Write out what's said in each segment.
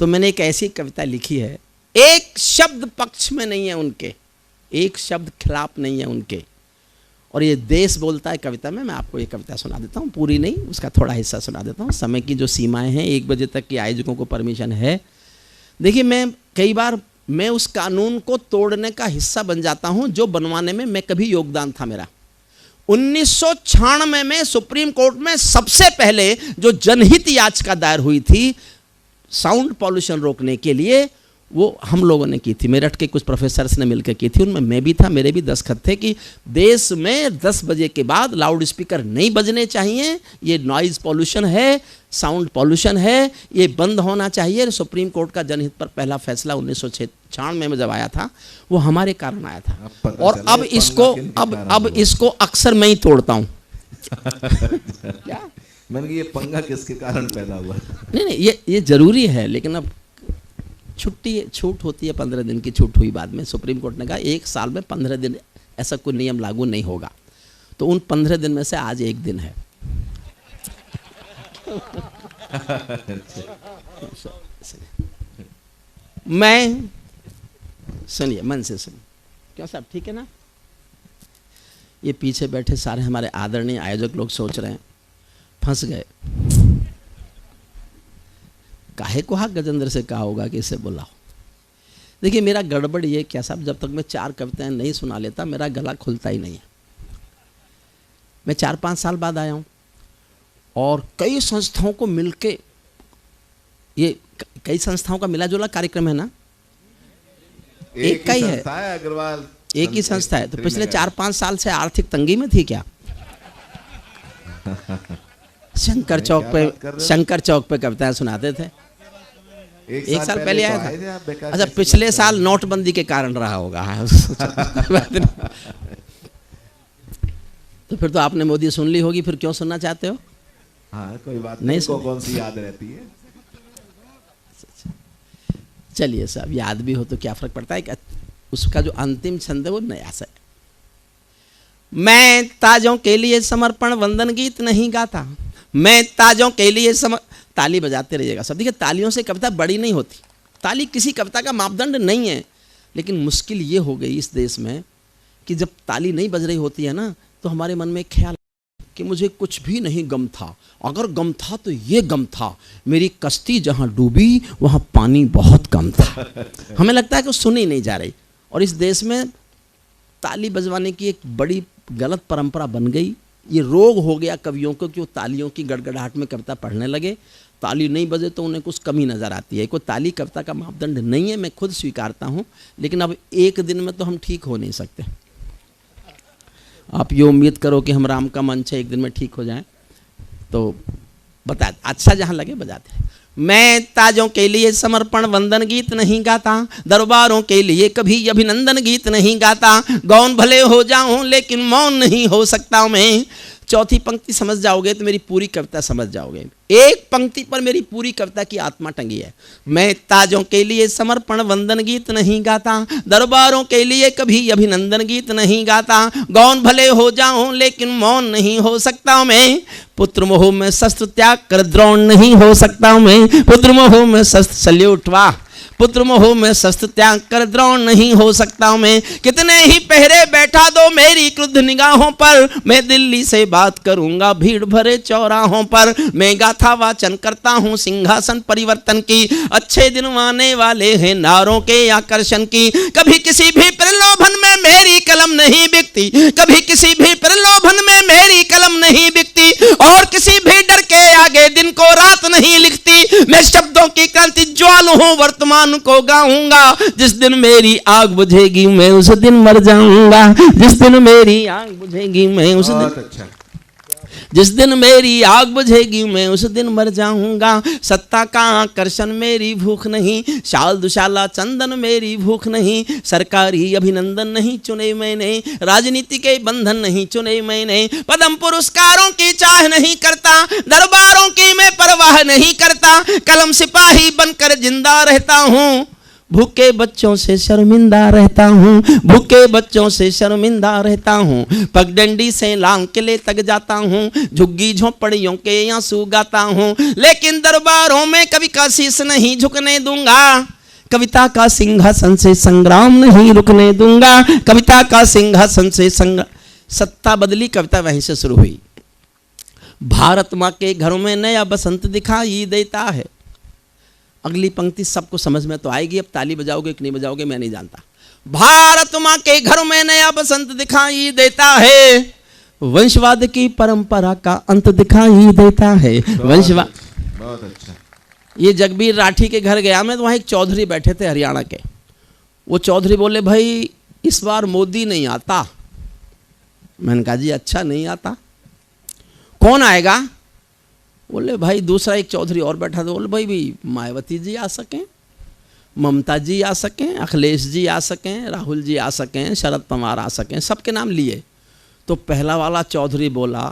तो मैंने एक ऐसी कविता लिखी है, एक शब्द पक्ष में नहीं है उनके, एक शब्द खिलाफ नहीं है उनके, और ये देश बोलता है कविता में। मैं आपको ये कविता सुना देता हूँ, पूरी नहीं, उसका थोड़ा हिस्सा सुना देता हूँ। समय की जो सीमाएं हैं, 1 बजे तक की आयोजकों को परमिशन है। देखिए, मैं कई बार मैं उस कानून को तोड़ने का हिस्सा बन जाता हूँ जो बनवाने में मैं कभी योगदान था मेरा। 1996 में सुप्रीम कोर्ट में सबसे पहले जो जनहित याचिका दायर हुई थी साउंड पॉल्यूशन रोकने के लिए, वो हम लोगों ने की थी, मेरठ के कुछ प्रोफेसर्स ने मिलकर की थी। उनमें मैं भी था, मेरे भी दस्तखत थे कि देश में 10 बजे के बाद लाउड स्पीकर नहीं बजने चाहिए, ये नॉइज़ पॉल्यूशन है, साउंड पॉल्यूशन है, ये बंद होना चाहिए। सुप्रीम कोर्ट का जनहित पर पहला फैसला 1996 में जब आया था, वो हमारे कारण आया था। और अब इसको अक्सर मैं ही तोड़ता हूँ। क्या मैंने कि ये पंगा किसके कारण पैदा हुआ? नहीं, ये जरूरी है, लेकिन अब छूट होती है, 15 दिन की छूट हुई बाद में। सुप्रीम कोर्ट ने कहा 1 साल में 15 दिन ऐसा कोई नियम लागू नहीं होगा, तो उन 15 दिन में से आज 1 दिन है। मैं सुनिए, मन से सुनिए। क्यों साहब, ठीक है ना? ये पीछे बैठे सारे हमारे आदरणीय आयोजक लोग सोच रहे हैं फंस गए, काहे को हाँ गजेंद्र से कहा होगा कि इसे बुलाओ। देखिए, मेरा गड़बड़ ये क्या साहब, जब तक मैं 4 कविताएं नहीं सुना लेता मेरा गला खुलता ही नहीं है। मैं 4-5 साल बाद आया हूँ और कई संस्थाओं को मिलके, ये कई संस्थाओं का मिला जुला कार्यक्रम है ना, एक का ही है, अग्रवाल एक ही संस्था है। तो पिछले 4-5 साल से आर्थिक तंगी में थी क्या? शंकर चौक पे कविताएं सुनाते थे। 1 साल पहले आया था। अच्छा, पिछले साल नोटबंदी के कारण रहा होगा। तो फिर तो आपने मोदी सुन ली होगी, फिर क्यों सुनना चाहते हो? हाँ, कोई बात नहीं, कौन सी याद रहती है। चलिए साहब, याद भी हो तो क्या फर्क पड़ता है। उसका जो अंतिम छंद है वो नया सा है। मैं ताजों के लिए समर्पण वंदन गीत नहीं गाता, मैं ताजों के लिए ताली बजाते रहिएगा सब। देखिए, तालियों से कविता बड़ी नहीं होती, ताली किसी कविता का मापदंड नहीं है। लेकिन मुश्किल ये हो गई इस देश में कि जब ताली नहीं बज रही होती है ना, तो हमारे मन में एक ख्याल कि मुझे कुछ भी नहीं गम था, अगर गम था तो ये गम था, मेरी कश्ती जहाँ डूबी वहाँ पानी बहुत कम था। हमें लगता है कि सुनी ही नहीं जा रही। और इस देश में ताली बजवाने की एक बड़ी गलत परंपरा बन गई। ये रोग हो गया कवियों को कि वो तालियों की गड़गड़ाहट में कविता पढ़ने लगे। ताली नहीं बजे तो उन्हें कुछ कमी नज़र आती है। कोई ताली कविता का मापदंड नहीं है, मैं खुद स्वीकारता हूँ। लेकिन अब 1 दिन में तो हम ठीक हो नहीं सकते। आप ये उम्मीद करो कि हम राम का मंच है 1 दिन में ठीक हो जाए, तो बता, अच्छा जहाँ लगे बजाते हैं। मैं ताजों के लिए समर्पण वंदन गीत नहीं गाता, दरबारों के लिए कभी अभिनंदन गीत नहीं गाता, गौन भले हो जाऊं लेकिन मौन नहीं हो सकता मैं। चौथी पंक्ति समझ जाओगे तो मेरी पूरी कविता समझ जाओगे। एक पंक्ति पर मेरी पूरी कविता की आत्मा टंगी है। मैं ताजों के लिए समर्पण वंदन गीत नहीं गाता, दरबारों के लिए कभी अभिनंदन गीत नहीं गाता, गौन भले हो जाऊं लेकिन मौन नहीं हो सकता मैं। पुत्र मोह में शस्त्र त्याग कर द्रोण नहीं हो सकता मैं, पुत्र मोह में शस्त्र, सल्यूट, वाह। पुत्र मोह में शस्त्र त्याग कर द्रोण नहीं हो सकता मैं। कितने ही पहरे बैठा दो मेरी क्रुद्ध निगाहों पर, मैं दिल्ली से बात करूंगा भीड़ भरे चौराहों पर। मैं गाथा वाचन करता हूँ सिंहासन परिवर्तन की, अच्छे दिन आने वाले हैं नारों के आकर्षण की। कभी किसी भी प्रलोभन में मेरी कलम नहीं बिकती, कभी किसी भी प्रलोभन में मेरी कलम नहीं बिकती, और किसी भी डर के आगे दिन को रात नहीं लिखती। मैं शब्दों की क्रांति ज्वाल हूँ, वर्तमान को गाऊंगा। जिस दिन मेरी आग बुझेगी मैं उस दिन मर जाऊंगा, जिस दिन मेरी आग बुझेगी मैं उस दिन, जिस दिन मेरी आग बुझेगी मैं उस दिन मर जाऊंगा। सत्ता का आकर्षण मेरी भूख नहीं, शाल दुशाला चंदन मेरी भूख नहीं, सरकारी अभिनंदन नहीं चुने मैंने, राजनीति के बंधन नहीं चुने मैंने, पद्म पुरस्कारों की चाह नहीं करता, दरबारों की मैं परवाह नहीं करता, कलम सिपाही बनकर जिंदा रहता हूँ, भूखे बच्चों से शर्मिंदा रहता हूँ, भूखे बच्चों से शर्मिंदा रहता हूँ, पगडंडी से लांग किले तक जाता हूँ, झुग्गी झोंपड़ियों के आंसू गाता हूँ, लेकिन दरबारों में कभी का शीश नहीं झुकने दूंगा, कविता का सिंहासन से संग्राम नहीं रुकने दूंगा, कविता का सिंहासन से सत्ता बदली, कविता वहीं से शुरू हुई। भारत माँ के घरों में नया बसंत दिखाई देता है। अगली पंक्ति सबको समझ में तो आएगी, अब ताली बजाओगे कि नहीं बजाओगे मैं नहीं जानता। भारत माँ के घरों में नया बसंत दिखाई देता है, वंशवाद की परंपरा का अंत दिखाई देता है। वंशवाद बहुत अच्छा। ये जगबीर राठी के घर गया मैं, तो वहाँ एक चौधरी बैठे थे हरियाणा के। वो चौधरी बोले भाई इस बार मोदी नहीं आता। मैंने कहा जी अच्छा नहीं आता, कौन आएगा? बोले भाई दूसरा एक चौधरी और बैठा था, बोले भाई भी मायावती जी आ सकें, ममता जी आ सकें, अखिलेश जी आ सकें, राहुल जी आ सकें, शरद पवार आ सकें, सबके नाम लिए। तो पहला वाला चौधरी बोला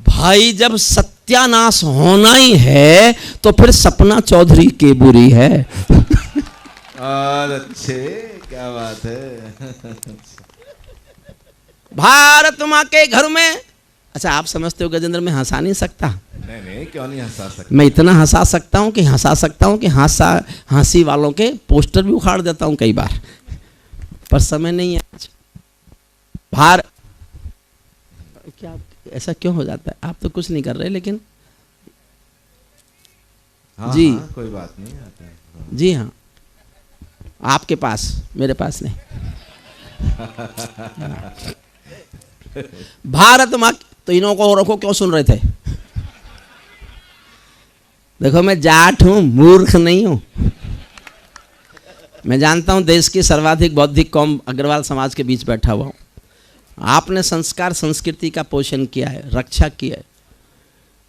भाई जब सत्यानाश होना ही है तो फिर सपना चौधरी की बुरी है। और अच्छे, क्या बात है। भारत माँ के घर में, अच्छा आप समझते हो गजेंद्र मैं हंसा नहीं सकता? नहीं क्यों नहीं हंसा सकता। मैं इतना हंसा सकता हूँ कि हंसी वालों के पोस्टर भी उखाड़ देता हूँ कई बार, पर समय नहीं है आज। क्या ऐसा क्यों हो जाता है? आप तो कुछ नहीं कर रहे लेकिन हाँ, जी हाँ, कोई बात नहीं आता है। जी हाँ, आपके पास, मेरे पास नहीं। भारत माँ, तो इन्हों को रखो क्यों सुन रहे थे? देखो मैं जाट हूं, मूर्ख नहीं हूं। मैं जानता हूं देश की सर्वाधिक बौद्धिक कौम अग्रवाल समाज के बीच बैठा हुआ हूं। आपने संस्कार संस्कृति का पोषण किया है, रक्षा की है।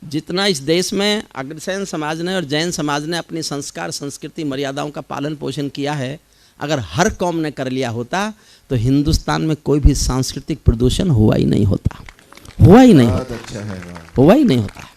जितना इस देश में अग्रसेन समाज ने और जैन समाज ने अपनी संस्कार संस्कृति मर्यादाओं का पालन पोषण किया है, अगर हर कौम ने कर लिया होता तो हिंदुस्तान में कोई भी सांस्कृतिक प्रदूषण हुआ ही नहीं होता, हुआ ही नहीं होता, अच्छा है, हुआ ही नहीं होता।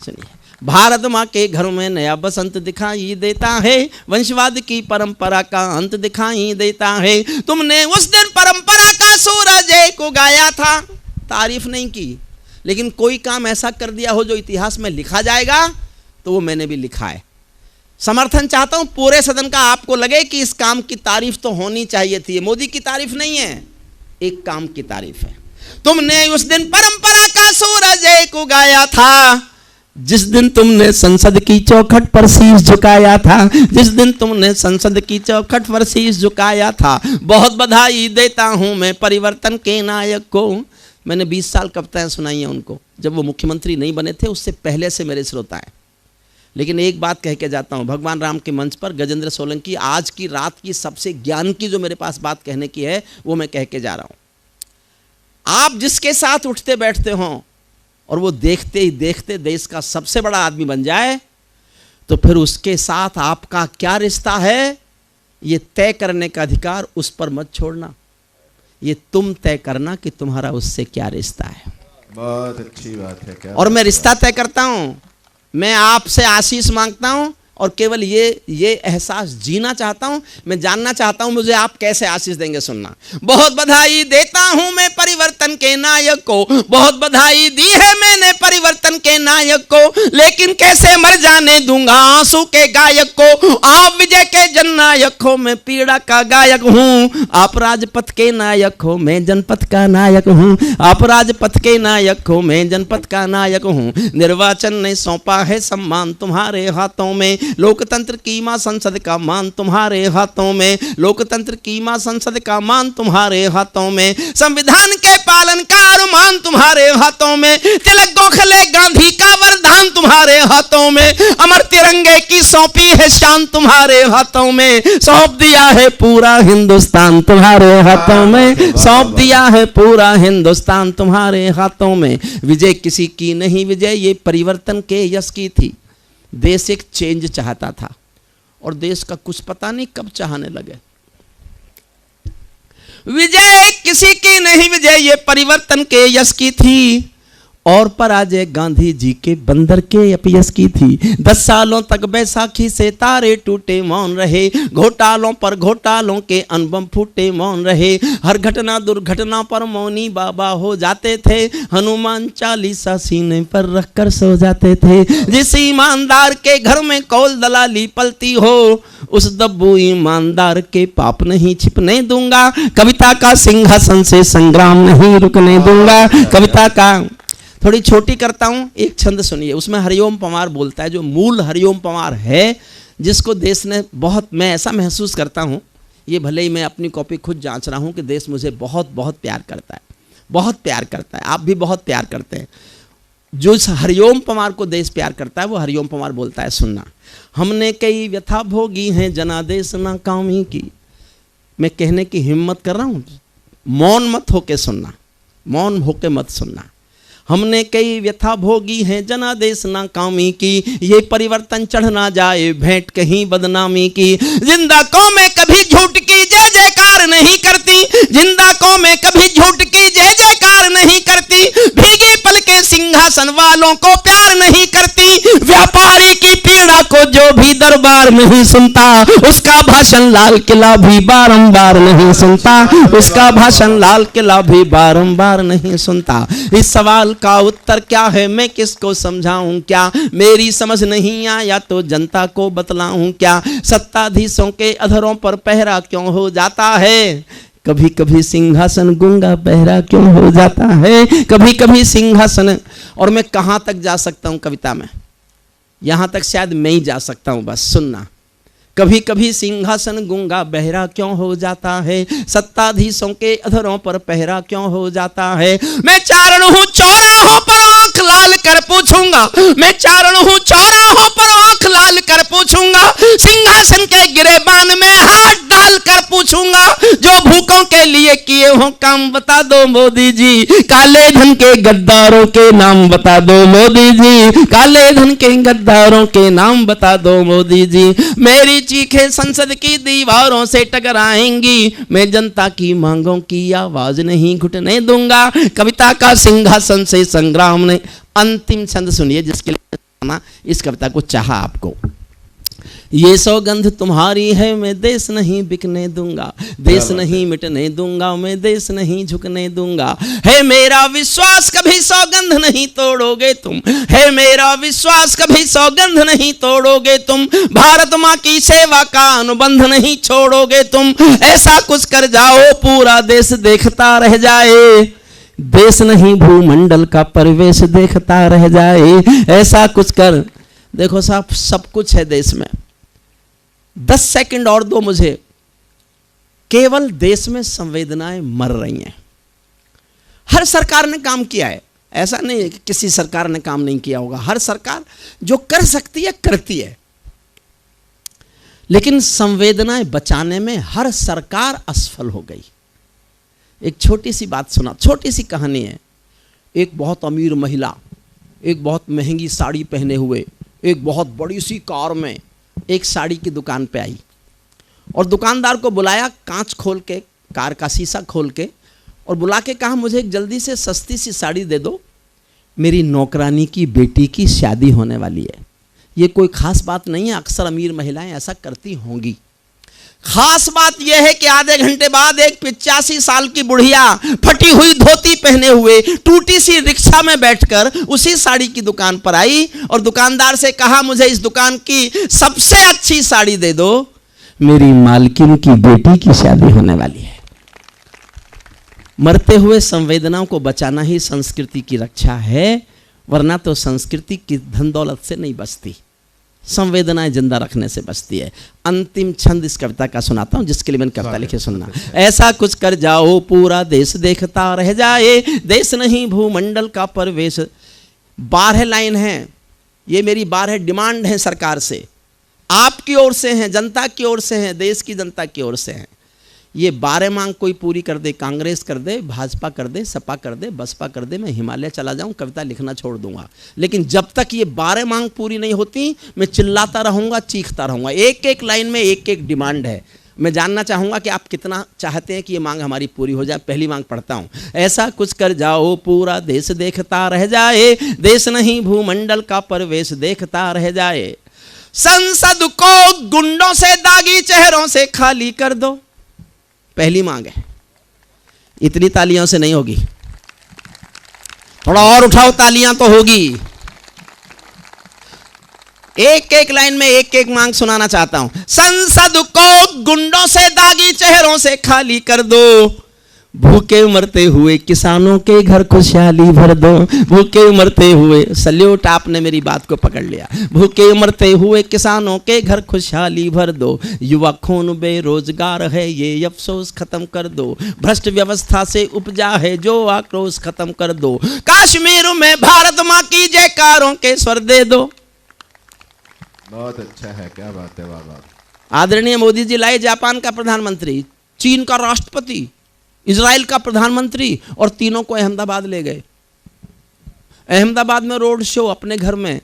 सुनिए, भारत माँ के घरों में नया बसंत दिखाई देता है, वंशवाद की परंपरा का अंत दिखाई देता है। तुमने उस दिन परंपरा का सूरज को गाया था, तारीफ नहीं की, लेकिन कोई काम ऐसा कर दिया हो जो इतिहास में लिखा जाएगा, तो वो मैंने भी लिखा है। समर्थन चाहता हूं पूरे सदन का, आपको लगे कि इस काम की तारीफ तो होनी चाहिए थी। मोदी की तारीफ नहीं है, एक काम की तारीफ है। तुमने उस दिन परंपरा का सूरज को गाया था, जिस दिन तुमने संसद की चौखट पर शीश झुकाया था, जिस दिन तुमने संसद की चौखट पर शीश झुकाया था। बहुत बधाई देता हूं मैं परिवर्तन के नायक को। मैंने 20 साल कविताएं सुनाई हैं उनको, जब वो मुख्यमंत्री नहीं बने थे, उससे पहले से मेरे श्रोता हैं। लेकिन एक बात कह के जाता हूं, भगवान राम के मंच पर गजेंद्र सोलंकी आज की रात की सबसे ज्ञान की जो मेरे पास बात कहने की है, वो मैं कह के जा रहा हूं। आप जिसके साथ उठते बैठते हो और वो देखते ही देखते देश का सबसे बड़ा आदमी बन जाए, तो फिर उसके साथ आपका क्या रिश्ता है, ये तय करने का अधिकार उस पर मत छोड़ना। ये तुम तय करना कि तुम्हारा उससे क्या रिश्ता है। बहुत अच्छी बात है। क्या और मैं रिश्ता तय करता हूं, मैं आपसे आशीष मांगता हूं और केवल ये एहसास जीना चाहता हूं। मैं जानना चाहता हूं मुझे आप कैसे आशीष देंगे, सुनना। बहुत बधाई देता हूं मैं परिवर्तन के नायक को, बहुत बधाई दी है मैंने परिवर्तन के नायक को, लेकिन कैसे मर जाने दूंगा आंसू के गायक को। आप विजय के जननायक हो, मैं पीड़ा का गायक हूं। आप राजपथ के नायक हो, मैं जनपथ का नायक हूं। आप राजपथ के नायक हो, मैं जनपथ का नायक हूं। निर्वाचन ने सौंपा है सम्मान तुम्हारे हाथों में, लोकतंत्र की मां संसद का मान तुम्हारे हाथों में, लोकतंत्र की मां संसद का मान तुम्हारे हाथों में, संविधान के पालन का अरमान तुम्हारे हाथों में, तिलक गोखले गांधी का वरदान तुम्हारे हाथों में, अमर तिरंगे की सौंपी है शान तुम्हारे हाथों में, सौंप दिया है पूरा हिंदुस्तान तुम्हारे हाथों में, सौंप दिया है पूरा हिंदुस्तान तुम्हारे हाथों में। विजय किसी की नहीं, विजय ये परिवर्तन के यश की थी। देश एक चेंज चाहता था और देश का कुछ पता नहीं कब चाहने लगे। विजय किसी की नहीं, विजय ये परिवर्तन के यश की थी। और पराजय गांधी जी के बंदर के अपयस की थी। 10 सालों तक बैसाखी से तारे टूटे मौन रहे, घोटालों पर घोटालों के अनबम फूटे मौन रहे, हर घटना दुर्घटना पर मौनी बाबा हो जाते थे, हनुमान चालीसा सीने पर रखकर सो जाते थे। जिस ईमानदार के घर में कौल दलाली पलती हो, उस दब्बू ईमानदार के पाप नहीं छिपने दूंगा, कविता का सिंहासन से संग्राम नहीं रुकने दूंगा। कविता का थोड़ी छोटी करता हूं, एक छंद सुनिए, उसमें हरिओम पंवार बोलता है, जो मूल हरिओम पंवार है, जिसको देश ने बहुत, मैं ऐसा महसूस करता हूं, ये भले ही मैं अपनी कॉपी खुद जांच रहा हूं कि देश मुझे बहुत बहुत प्यार करता है, बहुत प्यार करता है, आप भी बहुत प्यार करते हैं। जो इस हरिओम पंवार को देश प्यार करता है, वो हरिओम पंवार बोलता है, सुनना, हमने कई व्यथा भोगी हैं जनादेश नाकामी की। मैं कहने की हिम्मत कर रहा हूं, मौन मत होके सुनना, मौन होके मत सुनना। हमने कई व्यथा भोगी हैं जनादेश नाकामी की, ये परिवर्तन चढ़ ना जाए भेंट कहीं बदनामी की। जिंदा कौमें कभी झूठ की जय जयकार नहीं करती, जिंदा कौमें कभी झूठ की जय जयकार नहीं करती, भीगी पल के सिंहासन वालों को प्यार नहीं करती, व्यापारी की पीड़ा को जो भी दरबार नहीं सुनता, उसका भाषण लाल किला भी बारंबार नहीं सुनता, उसका भाषण लाल किला भी बारंबार नहीं सुनता। इस सवाल का उत्तर क्या है, मैं किसको समझाऊं क्या, मेरी समझ नहीं आया तो जनता को बतलाऊं क्या, सत्ताधीशों के अधरों पर पहरा क्यों हो जाता है, कभी कभी सिंहासन गूंगा बहरा क्यों हो जाता है, कभी कभी सिंहासन। और मैं कहां तक जा सकता हूं कविता में, यहां तक शायद मैं ही जा सकता हूं, बस सुनना। कभी कभी सिंहासन गूंगा बहरा क्यों हो जाता है, सत्ताधीशों के अधरों पर पहरा क्यों हो जाता है। मैं चारण हूं चौराहों पर आंख लाल कर पूछूंगा, मैं चारण हूं चौराहों पर आंख लाल कर पूछूंगा, सिंहासन के गिरेबान में हाथ डाल कर पूछूंगा, जो भूखों के लिए किए हो काम बता दो मोदी जी, काले धन के गद्दारों के नाम बता दो मोदी जी, काले धन के गद्दारों के नाम बता दो मोदी जी। मेरी चीखें संसद की दीवारों से टकराएंगी, मैं जनता की मांगों की आवाज नहीं घुटने दूंगा, कविता का सिंहासन से संग्राम ने। अंतिम छंद सुनिए, जिसके लिए इस कविता को चाहा आपको। ये सौगंध तुम्हारी है, मैं देश नहीं बिकने दूंगा, देश नहीं मिटने दूंगा, मैं देश नहीं झुकने दूंगा। है मेरा विश्वास कभी सौगंध नहीं तोड़ोगे तुम, है मेरा विश्वास कभी सौगंध नहीं तोड़ोगे तुम, भारत माँ की सेवा का अनुबंध नहीं छोड़ोगे तुम। ऐसा कुछ कर जाओ पूरा देश देखता रह जाए, देश नहीं भूमंडल का परिवेश देखता रह जाए। ऐसा कुछ कर, देखो साहब सब कुछ है देश में, 10 सेकंड और दो मुझे, केवल देश में संवेदनाएं मर रही हैं। हर सरकार ने काम किया है, ऐसा नहीं है कि किसी सरकार ने काम नहीं किया होगा, हर सरकार जो कर सकती है करती है, लेकिन संवेदनाएं बचाने में हर सरकार असफल हो गई। एक छोटी सी बात सुना, छोटी सी कहानी है। एक बहुत अमीर महिला एक बहुत महंगी साड़ी पहने हुए एक बहुत बड़ी सी कार में एक साड़ी की दुकान पे आई और दुकानदार को बुलाया, कांच खोल के, कार का शीशा खोल के, और बुला के कहा मुझे एक जल्दी से सस्ती सी साड़ी दे दो, मेरी नौकरानी की बेटी की शादी होने वाली है। ये कोई खास बात नहीं है, अक्सर अमीर महिलाएं ऐसा करती होंगी। खास बात यह है कि आधे घंटे बाद एक 85 साल की बुढ़िया फटी हुई धोती पहने हुए टूटी सी रिक्शा में बैठकर उसी साड़ी की दुकान पर आई और दुकानदार से कहा मुझे इस दुकान की सबसे अच्छी साड़ी दे दो, मेरी मालकिन की बेटी की शादी होने वाली है। मरते हुए संवेदनाओं को बचाना ही संस्कृति की रक्षा है, वरना तो संस्कृति की धन दौलत से नहीं बचती, संवेदनाएं जिंदा रखने से बचती है। अंतिम छंद इस कविता का सुनाता हूं, जिसके लिए मैंने कविता लिखी, सुनना। ऐसा कुछ कर जाओ पूरा देश देखता रह जाए, देश नहीं भूमंडल का परिवेश। 12 लाइन है, ये मेरी 12 डिमांड है सरकार से, आपकी ओर से हैं, जनता की ओर से हैं, देश की जनता की ओर से हैं। ये 12 मांग कोई पूरी कर दे, कांग्रेस कर दे, भाजपा कर दे, सपा कर दे, बसपा कर दे, मैं हिमालय चला जाऊं, कविता लिखना छोड़ दूंगा। लेकिन जब तक ये 12 मांग पूरी नहीं होती, मैं चिल्लाता रहूंगा, चीखता रहूंगा। एक एक लाइन में एक एक डिमांड है। मैं जानना चाहूंगा कि आप कितना चाहते हैं कि ये मांग हमारी पूरी हो जाए। पहली मांग पढ़ता हूं। ऐसा कुछ कर जाओ पूरा देश देखता रह जाए, देश नहीं भूमंडल का परवेश देखता रह जाए। संसद को गुंडों से दागी चेहरों से खाली कर दो। पहली मांग है। इतनी तालियों से नहीं होगी, थोड़ा और उठाओ, तालियां तो होगी। एक एक लाइन में एक एक मांग सुनाना चाहता हूं। संसद को गुंडों से दागी चेहरों से खाली कर दो, भूखे मरते हुए किसानों के घर खुशहाली भर दो। भूखे मरते हुए, सल्यूट, आपने मेरी बात को पकड़ लिया। भूखे मरते हुए किसानों के घर खुशहाली भर दो। युवा खून बेरोजगार है ये अफसोस खत्म कर दो। भ्रष्ट व्यवस्था से उपजा है जो आक्रोश खत्म कर दो। कश्मीर में भारत मां की जयकारों के स्वर दे दो। बहुत अच्छा है, क्या बात है, वाह वाह। आदरणीय मोदी जी लाए जापान का प्रधानमंत्री, चीन का राष्ट्रपति, इजराइल का प्रधानमंत्री, और तीनों को अहमदाबाद ले गए। अहमदाबाद में रोड शो अपने घर में।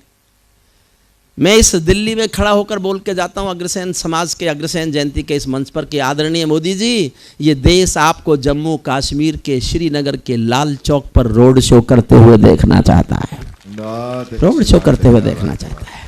मैं इस दिल्ली में खड़ा होकर बोल के जाता हूं अग्रसेन समाज के अग्रसेन जयंती के इस मंच पर कि आदरणीय मोदी जी, ये देश आपको जम्मू कश्मीर के श्रीनगर के लाल चौक पर रोड शो करते हुए देखना चाहता है। रोड शो करते हुए देखना चाहता है।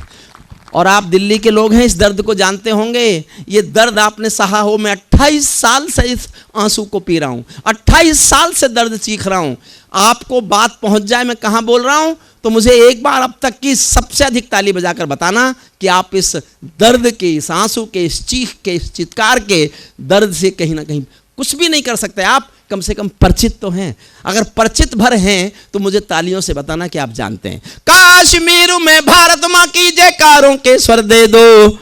और आप दिल्ली के लोग हैं, इस दर्द को जानते होंगे। ये दर्द आपने सहा हो। मैं 28 साल से इस आंसू को पी रहा हूं, 28 साल से दर्द चीख रहा हूं। आपको बात पहुंच जाए मैं कहां बोल रहा हूं, तो मुझे एक बार अब तक की सबसे अधिक ताली बजाकर बताना कि आप इस दर्द के, इस आंसू के, इस चीख के, इस चित्कार के दर्द से कहीं ना कहीं कुछ भी नहीं कर सकते। आप कम से कम परिचित तो हैं। अगर परिचित भर हैं तो मुझे तालियों से बताना कि आप जानते हैं। कश्मीर में भारत मां की जयकारों के स्वर दे दो।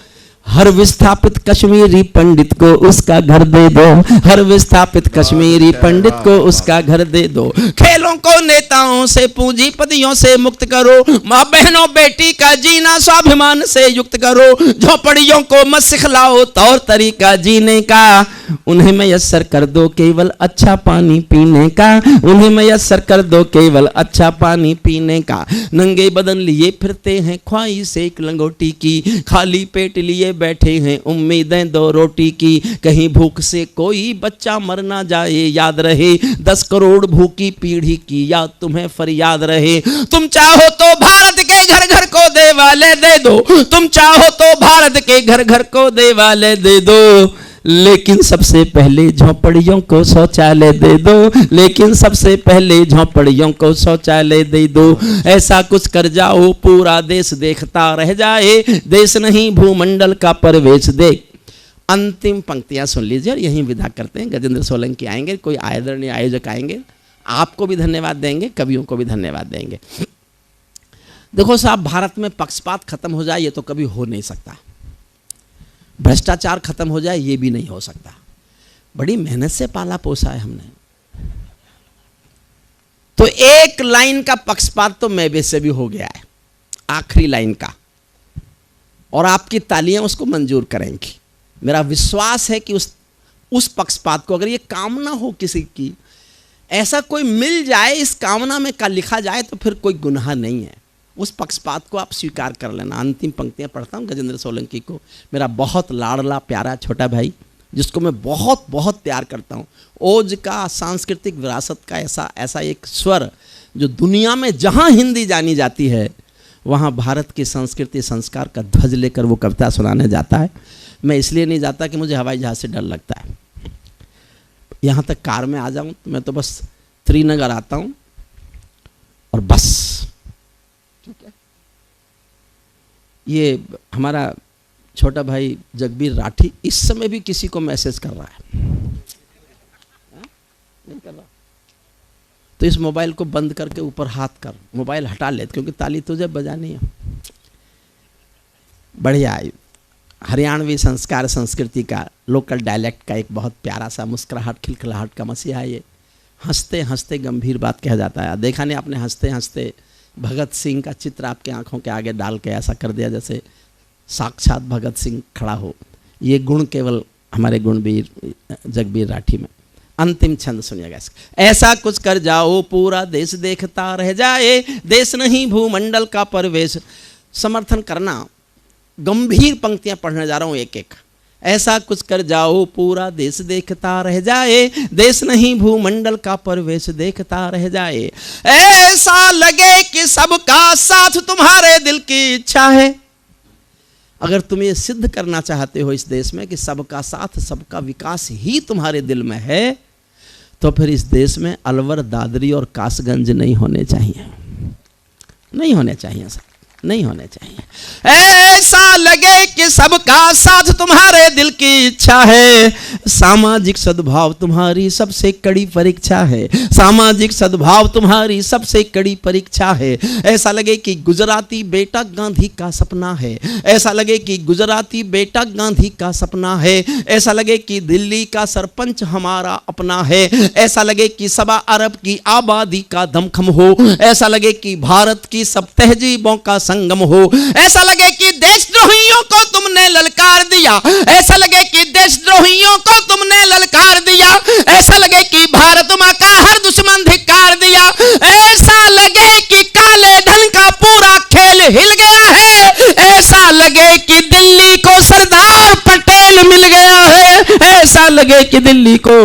हर विस्थापित कश्मीरी पंडित को उसका घर दे दो। हर विस्थापित कश्मीरी पंडित को उसका घर दे दो। खेलों को नेताओं से, पूंजीपतियों से मुक्त करो। माँ बहनों बेटी का जीना स्वाभिमान से युक्त करो। झोपड़ियों को मत सिखलाओ तौर तरीका जीने का। उन्हें मयस्सर कर दो केवल अच्छा पानी पीने का। उन्हें मयस्सर कर दो केवल अच्छा पानी पीने का। नंगे बदन लिए फिरते हैं ख्वाहिश एक लंगोटी की। खाली पेट लिए बैठे हैं उम्मीदें 2 रोटी की। कहीं भूख से कोई बच्चा मर ना जाए, याद रहे 10 करोड़ भूखी पीढ़ी की याद तुम्हें फरियाद रहे। तुम चाहो तो भारत के घर घर को देवालय दे दो। तुम चाहो तो भारत के घर घर को देवालय दे दो। लेकिन सबसे पहले झोपड़ियों को शौचालय दे दो। लेकिन सबसे पहले झोपड़ियों को शौचालय दे दो। ऐसा कुछ कर जाओ पूरा देश देखता रह जाए, देश नहीं भूमंडल का परवेश देख। अंतिम पंक्तियां सुन लीजिए और यहीं विदा करते हैं। गजेंद्र सोलंकी आएंगे, कोई आदरणीय आयोजक आएंगे, आपको भी धन्यवाद देंगे, कवियों को भी धन्यवाद देंगे। देखो साहब, भारत में पक्षपात खत्म हो जाए ये तो कभी हो नहीं सकता। भ्रष्टाचार खत्म हो जाए ये भी नहीं हो सकता। बड़ी मेहनत से पाला पोसा है हमने। तो एक लाइन का पक्षपात तो मैं से भी हो गया है, आखिरी लाइन का, और आपकी तालियां उसको मंजूर करेंगी। मेरा विश्वास है कि उस पक्षपात को, अगर ये कामना हो किसी की, ऐसा कोई मिल जाए इस कामना में का लिखा जाए तो फिर कोई गुनाह नहीं है। उस पक्षपात को आप स्वीकार कर लेना। अंतिम पंक्तियां पढ़ता हूं गजेंद्र सोलंकी को, मेरा बहुत लाडला प्यारा छोटा भाई, जिसको मैं बहुत बहुत प्यार करता हूं। ओज का, सांस्कृतिक विरासत का ऐसा एक स्वर जो दुनिया में जहां हिंदी जानी जाती है वहां भारत की संस्कृति संस्कार का ध्वज लेकर वो कविता सुनाने जाता है। मैं इसलिए नहीं जाता कि मुझे हवाई जहाज से डर लगता है। यहाँ तक कार में आ जाऊँ तो मैं तो बस श्रीनगर आता हूँ और बस। ठीक है, ये हमारा छोटा भाई जगबीर राठी इस समय भी किसी को मैसेज कर रहा है, नहीं कर रहा तो इस मोबाइल को बंद करके ऊपर हाथ कर, मोबाइल हटा ले, क्योंकि ताली तुझे बजानी है। बढ़िया, हरियाणवी संस्कार संस्कृति का, लोकल डायलेक्ट का एक बहुत प्यारा सा मुस्कुराहट खिलखिलाहट का मसीहा है ये। हंसते हंसते गंभीर बात कहा जाता है। देखा नहीं आपने, हंसते हंसते भगत सिंह का चित्र आपके आंखों के आगे डाल के ऐसा कर दिया जैसे साक्षात भगत सिंह खड़ा हो। ये गुण केवल हमारे गुणवीर जगबीर राठी में। अंतिम छंद सुनिएगा इसका। ऐसा कुछ कर जाओ पूरा देश देखता रह जाए, देश नहीं भूमंडल का परवेश। समर्थन करना, गंभीर पंक्तियां पढ़ने जा रहा हूं एक एक। ऐसा कुछ कर जाओ पूरा देश देखता रह जाए, देश नहीं भूमंडल का परवेश देखता रह जाए। ऐसा लगे कि सबका साथ तुम्हारे दिल की इच्छा है। अगर तुम ये सिद्ध करना चाहते हो इस देश में कि सबका साथ सबका विकास ही तुम्हारे दिल में है, तो फिर इस देश में अलवर, दादरी और कासगंज नहीं होने चाहिए, नहीं होने चाहिए सर, नहीं होने चाहिए। ऐसा लगे कि सबका साथ तुम्हारे दिल की इच्छा है, सामाजिक सद्भाव तुम्हारी सबसे कड़ी परीक्षा है, सामाजिक सद्भाव तुम्हारी सबसे कड़ी परीक्षा है। ऐसा लगे कि गुजराती बेटा गांधी का सपना है, ऐसा लगे कि गुजराती बेटा गांधी का सपना है, ऐसा लगे कि दिल्ली का सरपंच हमारा अपना है, ऐसा लगे कि 1.25 अरब की आबादी का दमखम हो, ऐसा लगे कि भारत की सब तहजीबों का संगम हो, ऐसा लगे कि देशद्रोहियों को तुमने ललकार दिया, ऐसा लगे कि देशद्रोहियों को तुमने ललकार दिया, ऐसा लगे कि भारत मां का हर दुश्मन धिक्कार दिया, ऐसा लगे कि काले धन का पूरा खेल हिल गया है, ऐसा लगे कि दिल्ली को सरदार पटेल मिल गया है, ऐसा लगे कि दिल्ली को